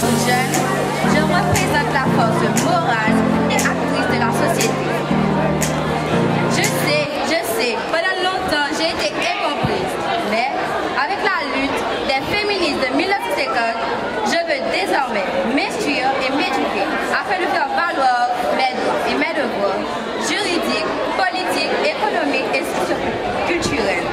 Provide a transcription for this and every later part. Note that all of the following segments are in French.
Jeune, je représente la force morale et actrice de la société. Je sais, pendant longtemps j'ai été incomprise, mais avec la lutte des féministes de 1950, je veux désormais m'instruire et m'éduquer afin de faire valoir mes droits et mes devoirs juridiques, politiques, économiques et culturels.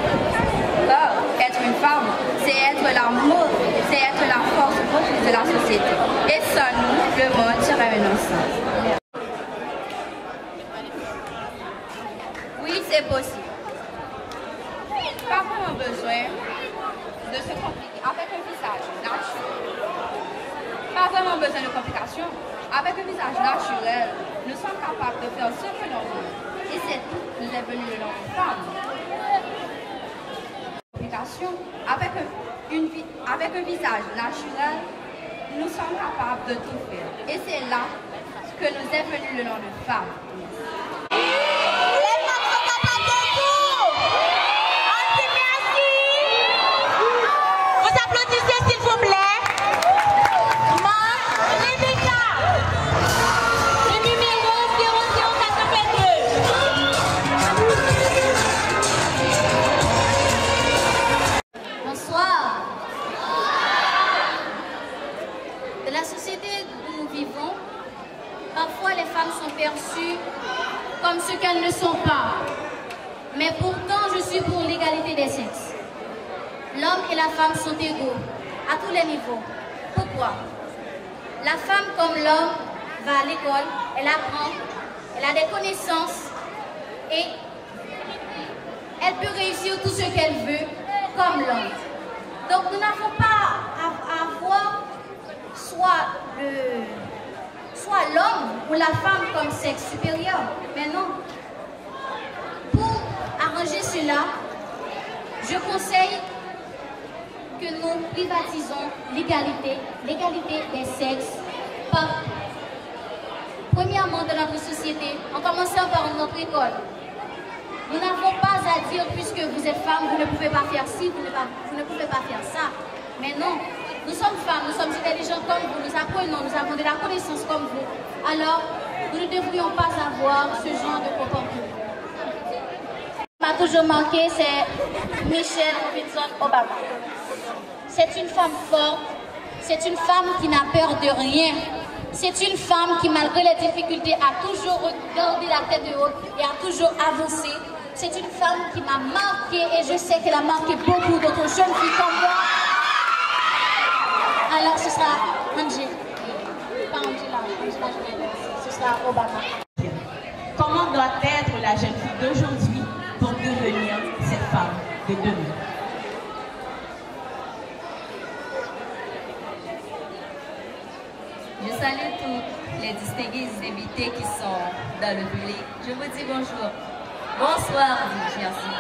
Or, être une femme, c'est être la force motrice de la société. Et sans nous, le monde serait un ensemble. Oui, c'est possible. Pas vraiment besoin de se compliquer avec un visage naturel. Pas vraiment besoin de complications. Avec un visage naturel, nous sommes capables de faire ce que l'on veut. Et c'est tout, nous est venu le nom de femme. Avec un visage naturel, nous sommes capables de tout faire. Et c'est là que nous est venu le nom de femme. Parfois, les femmes sont perçues comme ce qu'elles ne sont pas. Mais pourtant, je suis pour l'égalité des sexes. L'homme et la femme sont égaux, à tous les niveaux. Pourquoi? La femme, comme l'homme, va à l'école, elle apprend, elle a des connaissances et elle peut réussir tout ce qu'elle veut, comme l'homme. Donc, nous n'avons pas à voir soit l'homme ou la femme comme sexe supérieur. Mais non. Pour arranger cela, je conseille que nous privatisons l'égalité des sexes premièrement dans notre société, en commençant par notre école. Nous n'avons pas à dire, puisque vous êtes femme, vous ne pouvez pas faire ci, vous ne pouvez pas faire ça. Mais non. Nous sommes femmes, nous sommes intelligents comme vous, nous apprenons, nous avons de la connaissance comme vous. Alors, nous ne devrions pas avoir ce genre de comportement. Ce qui m'a toujours marqué, c'est Michelle Obama. C'est une femme forte, c'est une femme qui n'a peur de rien. C'est une femme qui, malgré les difficultés, a toujours gardé la tête haute et a toujours avancé. C'est une femme qui m'a marqué et je sais qu'elle a marqué beaucoup d'autres jeunes filles comme moi. Alors ce sera Angela. Pas Angela, ce sera Obama. Comment doit être la jeune fille d'aujourd'hui pour devenir cette femme de demain? Je salue tous les distingués invités qui sont dans le public. Je vous dis bonjour. Bonsoir, merci.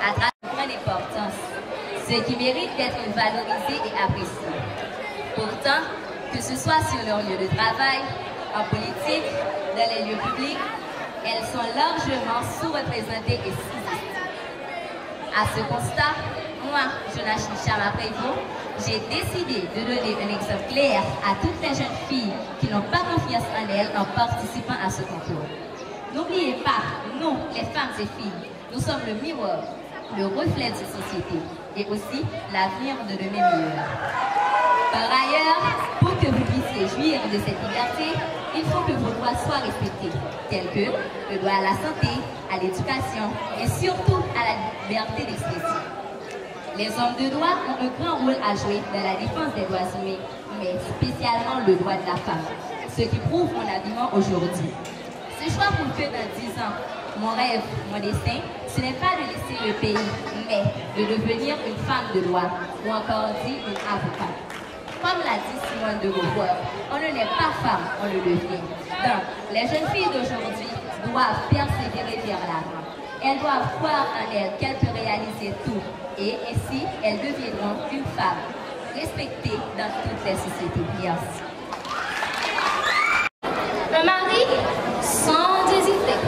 À travers l'importance, ce qui mérite d'être valorisé et apprécié. Pourtant, que ce soit sur leur lieu de travail, en politique, dans les lieux publics, elles sont largement sous-représentées et sous-estimées. À ce constat, moi, Jonachine Chama Prévost, j'ai décidé de donner un exemple clair à toutes les jeunes filles qui n'ont pas confiance en elles en participant à ce concours. N'oubliez pas, nous, les femmes et filles, nous sommes le miroir, le reflet de cette société et aussi l'avenir de demain meilleur. Par ailleurs, pour que vous puissiez jouir de cette liberté, il faut que vos droits soient respectés, tels que le droit à la santé, à l'éducation et surtout à la liberté d'expression. Les hommes de droit ont un grand rôle à jouer dans la défense des droits humains, mais spécialement le droit de la femme, ce qui prouve mon habillement aujourd'hui. Ce choix pour que dans 10 ans, mon rêve, mon destin, ce n'est pas de laisser le pays, mais de devenir une femme de droit, ou encore dit une avocate. Comme l'a dit Simone de Beauvoir, on ne naît pas femme, on le devient. Donc, les jeunes filles d'aujourd'hui doivent persévérer vers l'avant. Elles doivent croire en elles qu'elles peuvent réaliser tout, et ainsi, elles deviendront une femme respectée dans toutes les sociétés. Merci. Un mari sans hésiter.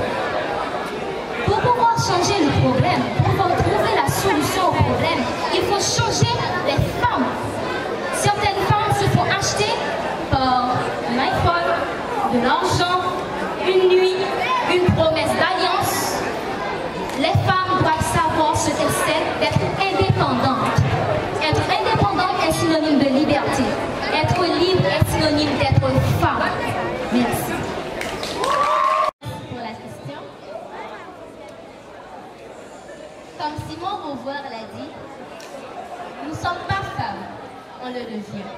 Pour pouvoir changer le problème, pour pouvoir trouver la solution au problème, il faut changer les femmes. Certaines femmes le devient.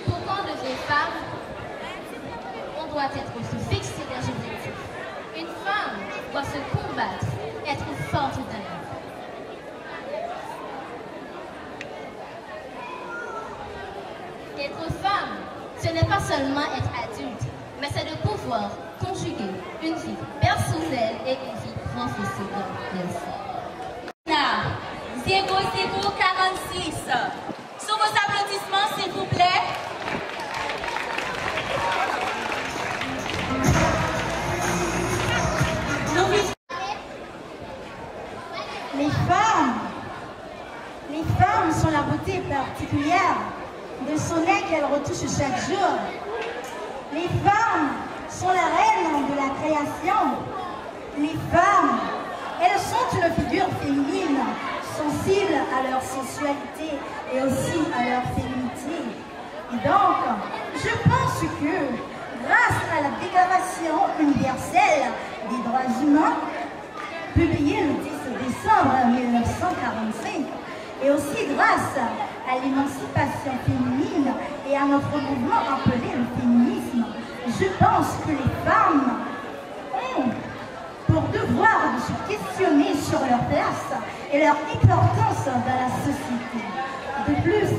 Pour qu'on devienne femme, on doit être se fixer des objectifs. Une femme doit se combattre, être forte dans la vie. Être femme, ce n'est pas seulement être adulte, mais c'est de pouvoir conjuguer une vie personnelle et une vie professionnelle. Merci. 0046. Sous vos applaudissements, s'il vous plaît. Les femmes sont la beauté particulière de son nez qu'elles retouchent chaque jour. Les femmes sont la reine de la création. Les femmes, elles sont une figure féminine, sensible à leur sensualité et aussi à leur féminité. Et donc, je pense que grâce à la Déclaration universelle des droits humains, publiée le 10 décembre 1945, et aussi grâce à l'émancipation féminine et à notre mouvement appelé le féminisme, je pense que les femmes ont pour devoir de se questionner sur leur place et leur importance dans la société. De plus,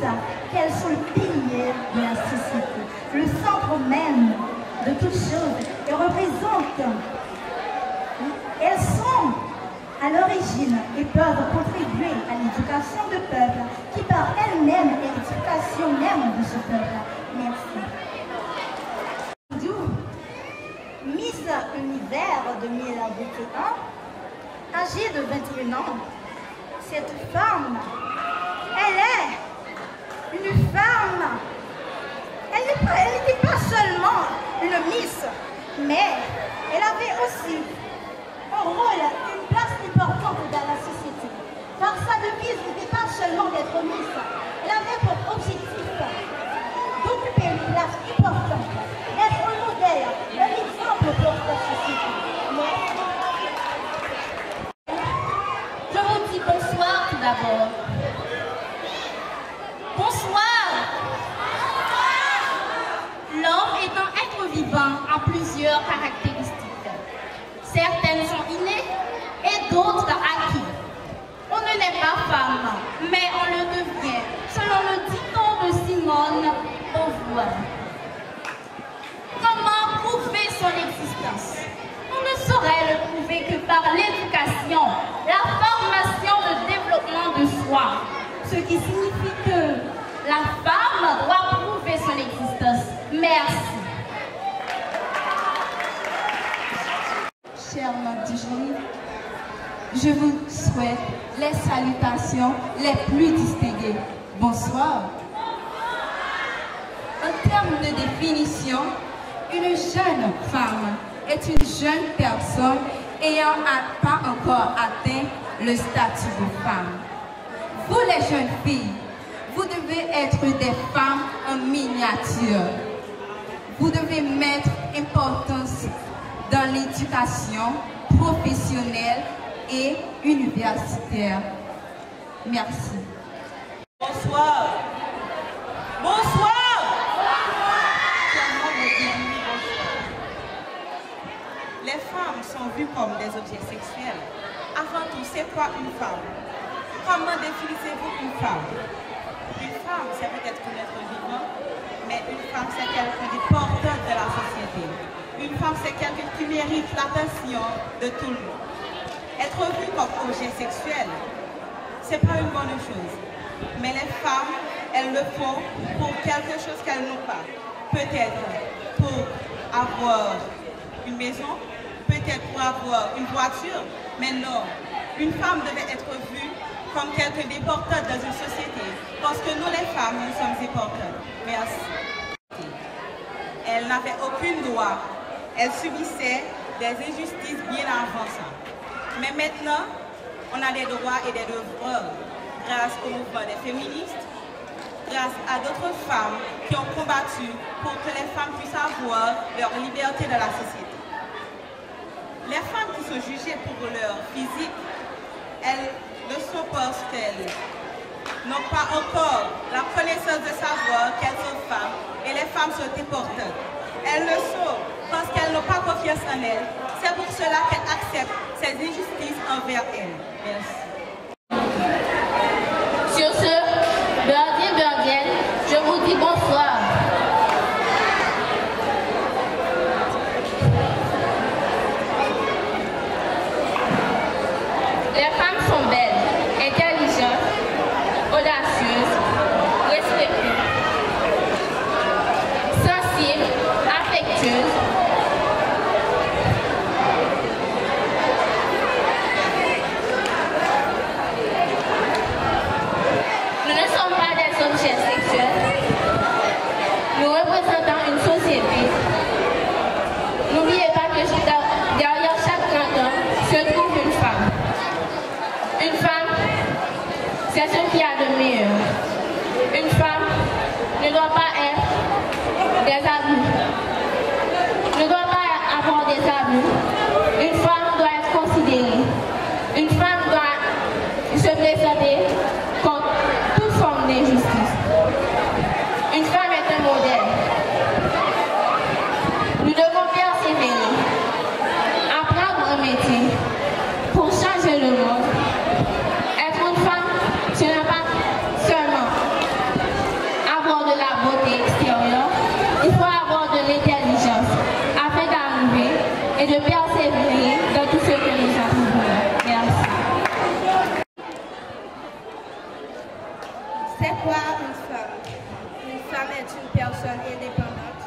qu'elles sont le pilier de la société, le centre même de toute chose, et représentent, elles sont à l'origine et peuvent contribuer à l'éducation de peuple qui par elle-même est l'éducation même de ce peuple. Merci. Miss Univers 2021, âgée de 21 ans, cette femme, elle est une femme. Elle n'était pas seulement une Miss, mais elle avait aussi un rôle, une place importante dans la société. Car sa devise n'était pas seulement d'être Miss, elle avait pour objectif d'occuper une place importante, d'être un modèle, un exemple pour la société. Merci. Je vous dis bonsoir tout d'abord. Bonsoir. L'homme est un être vivant à plusieurs caractéristiques. Certaines sont innées et d'autres acquises. On ne naît pas femme, mais on le devient, selon le dicton de Simone Beauvoir. Comment prouver son existence? On ne saurait le prouver que par l'éducation, la formation, le développement de soi. Ce qui signifie que la femme doit prouver son existence. Merci. Chers Martijani, je vous souhaite les salutations les plus distinguées. Bonsoir. En termes de définition, une jeune femme est une jeune personne ayant pas encore atteint le statut de femme. Vous les jeunes filles, vous devez être des femmes en miniature. Vous devez mettre importance dans l'éducation professionnelle et universitaire. Merci. Bonsoir. Bonsoir. Les femmes sont vues comme des objets sexuels. Avant tout, c'est quoi une femme? Comment définissez-vous une femme? Une femme, c'est peut-être un être vivant, mais une femme, c'est quelqu'un de porteur de la société. Une femme, c'est quelqu'un qui mérite l'attention de tout le monde. Être vue comme objet sexuel, c'est pas une bonne chose. Mais les femmes, elles le font pour quelque chose qu'elles n'ont pas. Peut-être pour avoir une maison, peut-être pour avoir une voiture, mais non. Une femme devait être vue comme quelqu'un d'important dans une société, parce que nous les femmes, nous sommes importantes. Merci. Elle n'avait aucun droit. Elle subissait des injustices bien avant ça. Mais maintenant, on a des droits et des devoirs grâce au mouvement des féministes, grâce à d'autres femmes qui ont combattu pour que les femmes puissent avoir leur liberté dans la société. Les femmes qui sont jugées pour leur physique, elles le sont parce qu'elles n'ont pas encore la connaissance de savoir qu'elles sont femmes et les femmes sont importantes. Elles le sont parce qu'elles n'ont pas confiance en elles. C'est pour cela qu'elles acceptent ces injustices envers elles. Merci. Sur ce, Berdienne, je vous dis bonsoir. Les femmes sont belles, intelligentes, audacieuses, respectueuses, sensibles, affectueuses. Nous ne sommes pas des objets sexuels. Nous représentons une société. N'oubliez pas que derrière chaque grand homme se trouve une femme. Une femme, c'est ce qu'il y a de meilleur. Une femme ne doit pas être des abus. Ne doit pas avoir des abus. Une femme doit être considérée. Une femme doit se présenter contre toute forme d'injustice. Une femme est un modèle. Nous devons persévérer, apprendre un métier pour changer le monde. Être une femme, ce n'est pas seulement avoir de la beauté extérieure, il faut avoir de l'intelligence afin d'arriver et de persévérer dans tout ce que nous avons. Merci. C'est quoi une femme? Une femme est une personne indépendante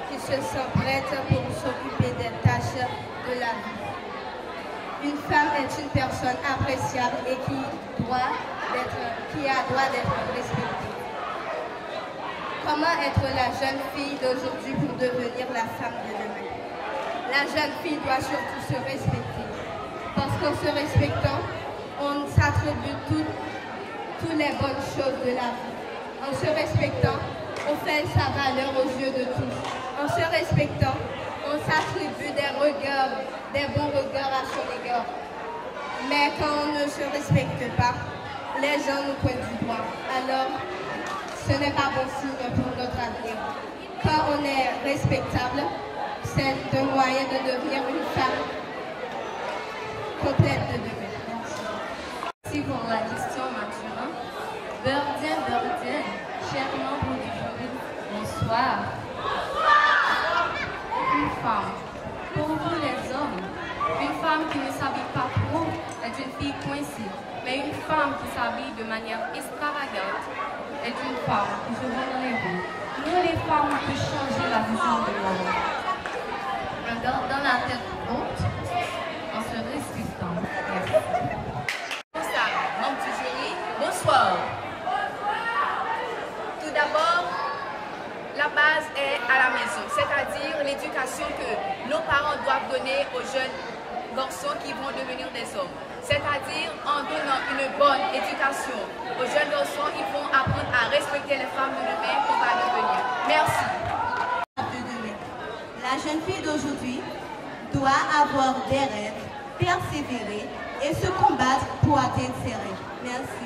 qui se sent prête pour s'occuper des tâches de la vie. Une femme est une personne appréciable et qui a droit d'être respectée. Comment être la jeune fille d'aujourd'hui pour devenir la femme de demain? La jeune fille doit surtout se respecter. Parce qu'en se respectant, on s'attribue toutes les bonnes choses de la vie. En se respectant, on fait sa valeur aux yeux de tous. En se respectant, on s'attribue des bons regards à son égard. Mais quand on ne se respecte pas, les gens nous pointent du doigt. Alors, ce n'est pas bon signe pour notre avenir. Quand on est respectable, c'est un moyen de devenir une femme complète de demain. Merci pour la question, Mathurin. Berdienne, chers membres du jury, bonsoir. Une femme. Pour vous les hommes, une femme qui ne s'habille pas trop est une fille coincée. Mais une femme qui s'habille de manière extravagante est une femme qui se voit dans les rues. Nous, les femmes, on peut changer la vision de l'homme. En gardant la tête haute, en se respectant. Merci. Bonsoir, membres du jury, bonsoir. Tout d'abord, la base est à la maison, c'est-à-dire l'éducation que nos parents doivent donner aux jeunes garçons qui vont devenir des hommes. C'est-à-dire en donnant une bonne éducation aux jeunes garçons, ils vont apprendre à respecter les femmes de demain qu'on va devenir. Merci. La jeune fille d'aujourd'hui doit avoir des rêves, persévérer et se combattre pour atteindre ses rêves. Merci.